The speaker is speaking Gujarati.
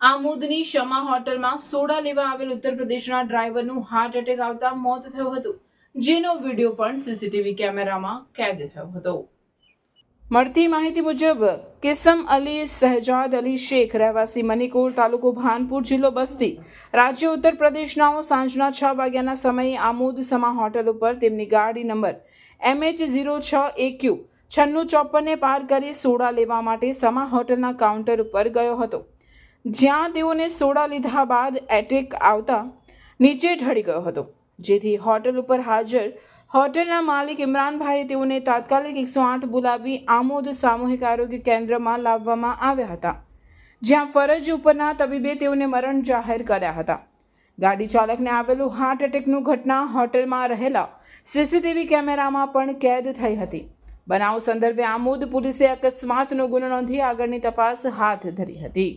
આમોદની શમા હોટલમાં સોડા લેવા આવેલ ઉત્તર પ્રદેશના ડ્રાઈવરનું હાર્ટ એટેક આવતા મોત થયું હતું, જેનો વિડીયો પણ સીસીટીવી કેમેરામાં કેદ થયો હતો। મળતી માહિતી મુજબ કિસમ અલી શહેજાદ અલી શેખ રહેવાસી મનિકોર તાલુકો ભાનપુર જિલ્લો બસ્તી રાજ્ય ઉત્તર પ્રદેશનાઓ સાંજના 6 વાગ્યાના સમયે આમોદ સમા હોટલ ઉપર તેમની ગાડી નંબર MH06AQ 9654 પાર કરી સોડા લેવા માટે સમા હોટલના કાઉન્ટર ઉપર ગયો હતો, જ્યાં તેઓને સોડા લીધા બાદ એટેક આવતા નીચે ઢળી ગયો હતો, જેથી હોટલ ઉપર હાજર હોટલના માલિક ઇમરાનભાઈએ તેઓને તાત્કાલિક 108 બોલાવી આમોદ સામૂહિક આરોગ્ય કેન્દ્રમાં લાવવામાં આવ્યા હતા, જ્યાં ફરજ ઉપરના તબીબે તેઓને મરણ જાહેર કર્યા હતા। ગાડી ચાલકને આવેલું હાર્ટ એટેકનું ઘટના હોટલમાં રહેલા સીસીટીવી કેમેરામાં પણ કેદ થઈ હતી। બનાવ સંદર્ભે આમોદ પોલીસે અકસ્માતનો ગુનો નોંધી આગળની તપાસ હાથ ધરી હતી।